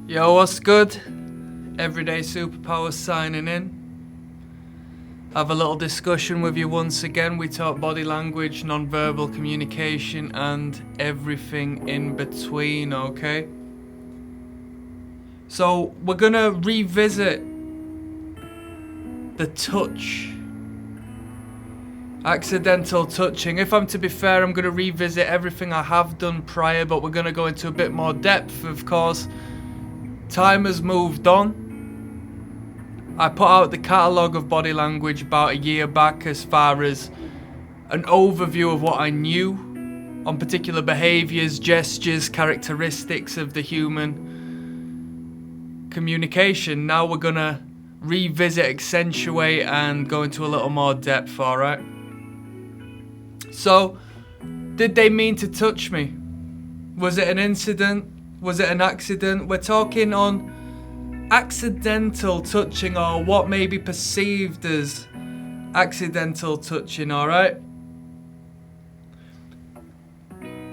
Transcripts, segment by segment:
Yo, what's good? Everyday Superpower signing in. Have a little discussion with you once again. We talk body language, non-verbal communication, and everything in between, okay? So, we're gonna revisit the touch. Accidental touching. If I'm to be fair, I'm gonna revisit everything I have done prior, but we're gonna go into a bit more depth, of course. Time has moved on. I put out the catalogue of body language about a year back as far as an overview of what I knew on particular behaviours, gestures, characteristics of the human communication. Now we're gonna revisit, accentuate, and go into a little more depth, alright? So, did they mean to touch me? Was it an incident? Was it an accident? We're talking on accidental touching, or what may be perceived as accidental touching, alright?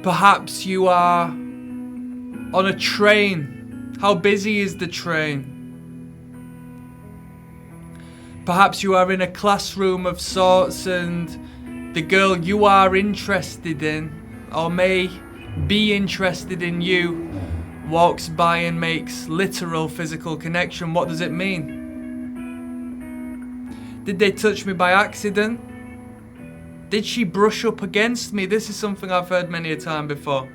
Perhaps you are on a train. How busy is the train? Perhaps you are in a classroom of sorts and the girl you are interested in, or may be interested in you, walks by and makes literal physical connection. What does it mean? Did they touch me by accident? Did she brush up against me? This is something I've heard many a time before.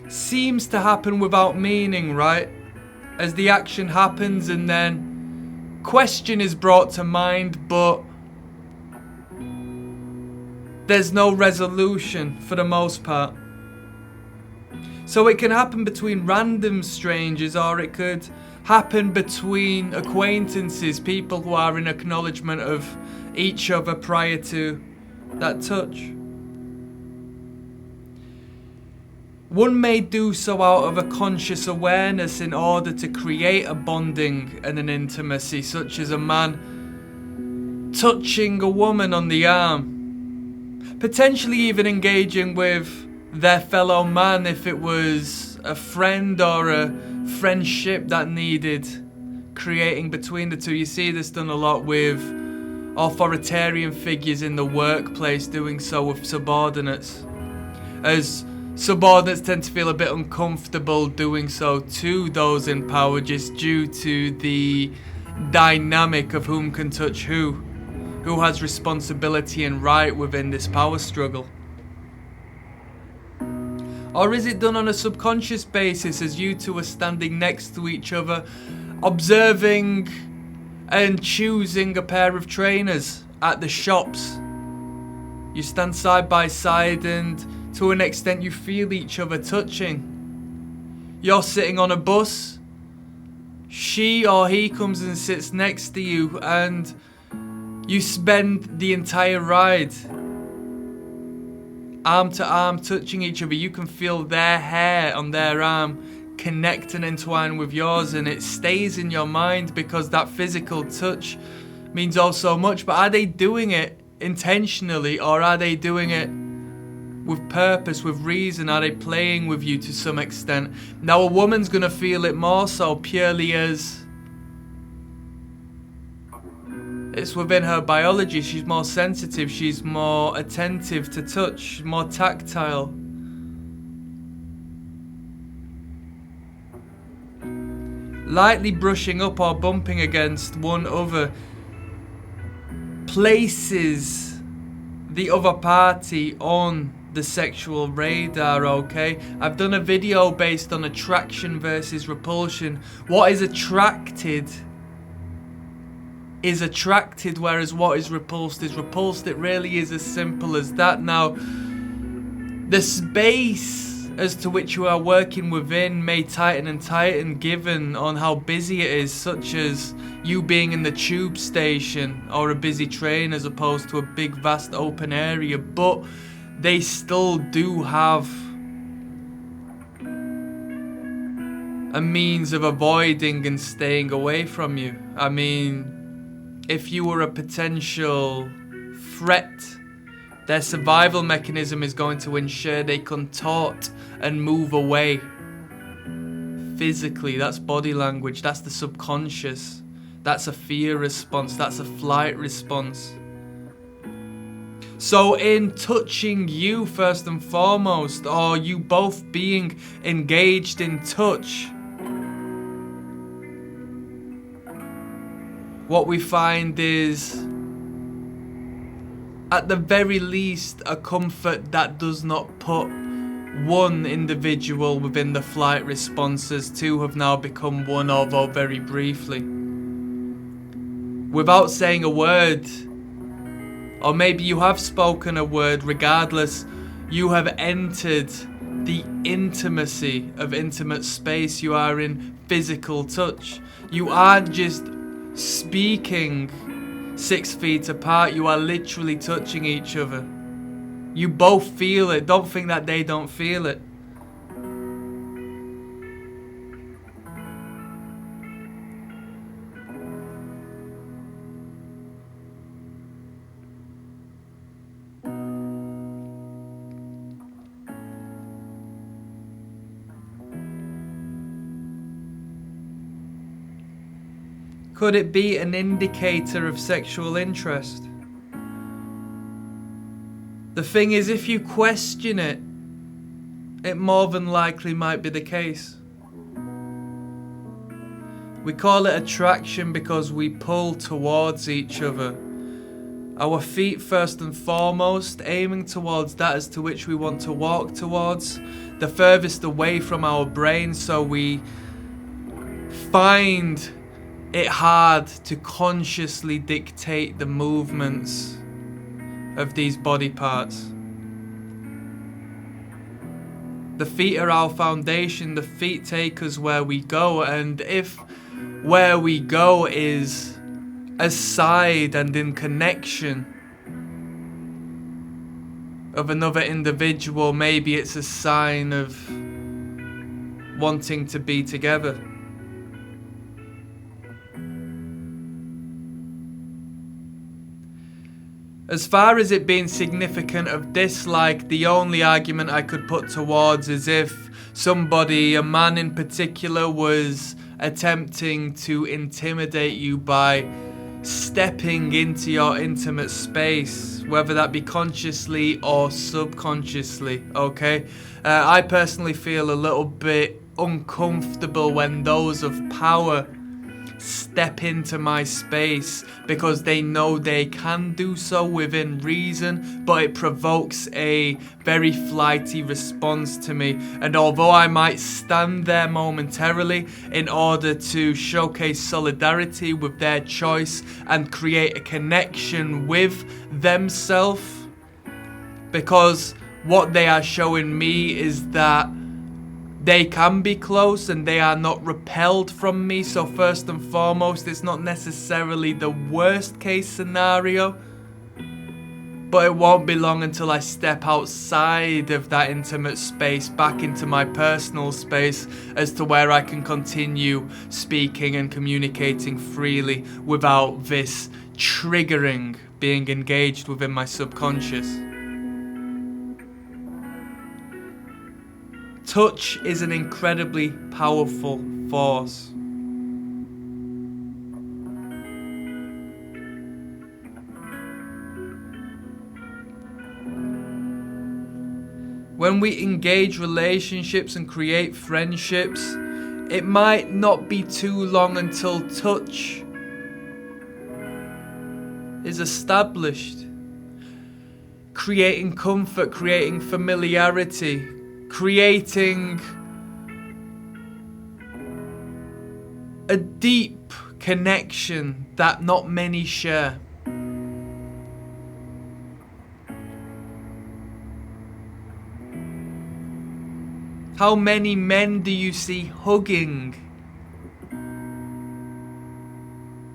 Seems to happen without meaning, right? As the action happens and then question is brought to mind, but there's no resolution for the most part. So it can happen between random strangers, or it could happen between acquaintances, people who are in acknowledgement of each other prior to that touch. One may do so out of a conscious awareness in order to create a bonding and an intimacy, such as a man touching a woman on the arm, potentially even engaging with their fellow man if it was a friend or a friendship that needed creating between the two. You see this done a lot with authoritarian figures in the workplace doing so with subordinates, as subordinates tend to feel a bit uncomfortable doing so to those in power just due to the dynamic of whom can touch who has responsibility and right within this power struggle. Or is it done on a subconscious basis as you two are standing next to each other, observing and choosing a pair of trainers at the shops? You stand side by side and to an extent you feel each other touching. You're sitting on a bus, she or he comes and sits next to you, and you spend the entire ride arm to arm touching each other. You can feel their hair on their arm connect and entwine with yours, and it stays in your mind because that physical touch means oh so much. But are they doing it intentionally, or are they doing it with purpose, with reason? Are they playing with you to some extent? Now a woman's gonna feel it more so purely as it's within her biology. She's more sensitive, she's more attentive to touch, more tactile. Lightly brushing up or bumping against one other places the other party on the sexual radar, okay? I've done a video based on attraction versus repulsion. What is attracted is attracted, whereas what is repulsed is repulsed. It really is as simple as that. Now, the space as to which you are working within may tighten and tighten given on how busy it is, such as you being in the tube station or a busy train as opposed to a big vast open area, but they still do have a means of avoiding and staying away from you. I mean, if you were a potential threat, their survival mechanism is going to ensure they contort and move away. physically, that's body language, that's the subconscious. That's a fear response, that's a flight response. So in touching you first and foremost, or you both being engaged in touch, what we find is, at the very least, a comfort that does not put one individual within the flight responses. Two have now become one, although very briefly. Without saying a word, or maybe you have spoken a word, regardless, you have entered the intimacy of intimate space. You are in physical touch. You aren't just speaking 6 feet apart, you are literally touching each other. You both feel it. Don't think that they don't feel it. Could it be an indicator of sexual interest? The thing is, if you question it, it more than likely might be the case. We call it attraction because we pull towards each other. Our feet first and foremost, aiming towards that as to which we want to walk towards, the furthest away from our brain, so we find it hard to consciously dictate the movements of these body parts. The feet are our foundation. The feet take us where we go, and if where we go is aside and in connection of another individual, maybe it's a sign of wanting to be together. As far as it being significant of dislike, the only argument I could put towards is if somebody, a man in particular, was attempting to intimidate you by stepping into your intimate space, whether that be consciously or subconsciously, okay? I personally feel a little bit uncomfortable when those of power step into my space because they know they can do so within reason, but it provokes a very flighty response to me. And although I might stand there momentarily in order to showcase solidarity with their choice and create a connection with themselves, because what they are showing me is that they can be close and they are not repelled from me. So first and foremost, it's not necessarily the worst case scenario, but it won't be long until I step outside of that intimate space back into my personal space as to where I can continue speaking and communicating freely without this triggering being engaged within my subconscious. Touch is an incredibly powerful force. When we engage relationships and create friendships, it might not be too long until touch is established. Creating comfort, creating familiarity, creating a deep connection that not many share. How many men do you see hugging?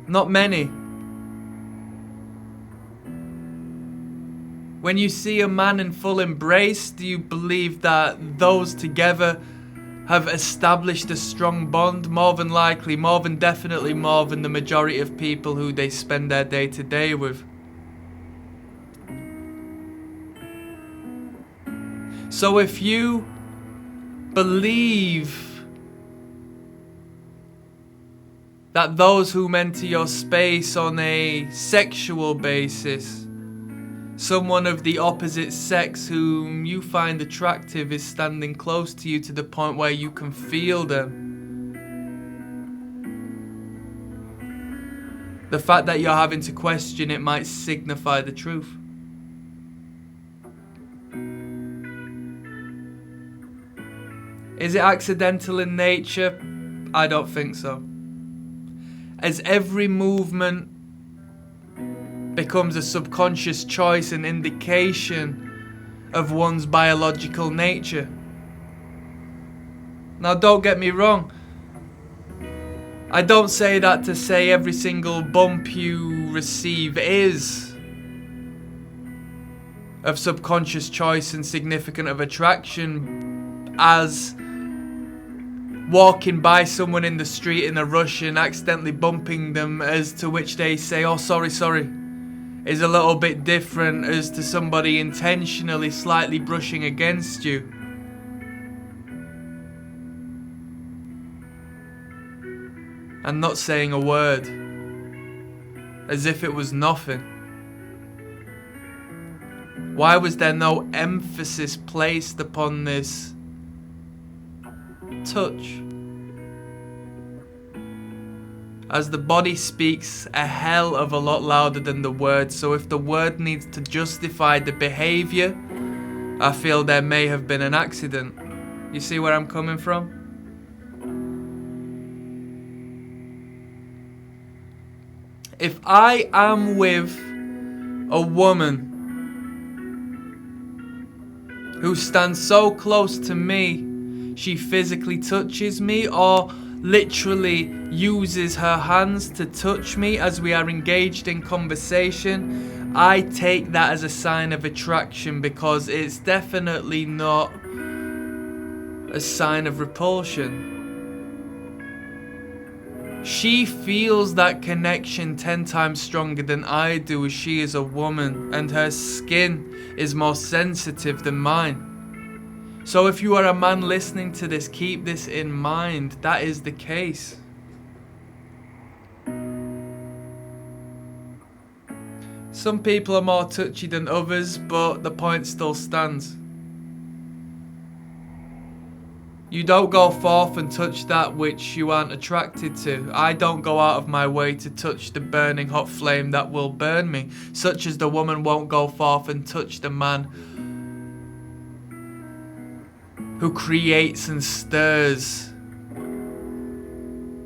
Not many. When you see a man in full embrace, do you believe that those together have established a strong bond? More than likely, more than definitely more than the majority of people who they spend their day to day with. So if you believe that those who enter your space on a sexual basis, someone of the opposite sex whom you find attractive is standing close to you to the point where you can feel them. The fact that you're having to question it might signify the truth. Is it accidental in nature? I don't think so. As every movement becomes a subconscious choice and indication of one's biological nature. Now don't get me wrong, I don't say that to say every single bump you receive is of subconscious choice and significant of attraction, as walking by someone in the street in a rush and accidentally bumping them, as to which they say, oh sorry, is a little bit different as to somebody intentionally slightly brushing against you. And not saying a word, as if it was nothing. Why was there no emphasis placed upon this touch? As the body speaks a hell of a lot louder than the word, so if the word needs to justify the behavior, I feel there may have been an accident. You see where I'm coming from? If I am with a woman who stands so close to me, she physically touches me or literally uses her hands to touch me as we are engaged in conversation, I take that as a sign of attraction, because it's definitely not a sign of repulsion. She feels that connection 10 times stronger than I do, as she is a woman and her skin is more sensitive than mine. So if you are a man listening to this, keep this in mind. That is the case. Some people are more touchy than others, but the point still stands. You don't go forth and touch that which you aren't attracted to. I don't go out of my way to touch the burning hot flame that will burn me, such as the woman won't go forth and touch the man who creates and stirs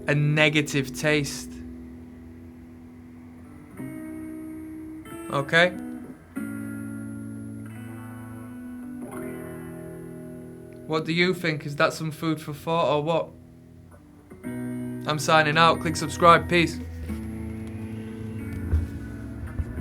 a negative taste. Okay? What do you think? Is that some food for thought or what? I'm signing out. Click subscribe. Peace.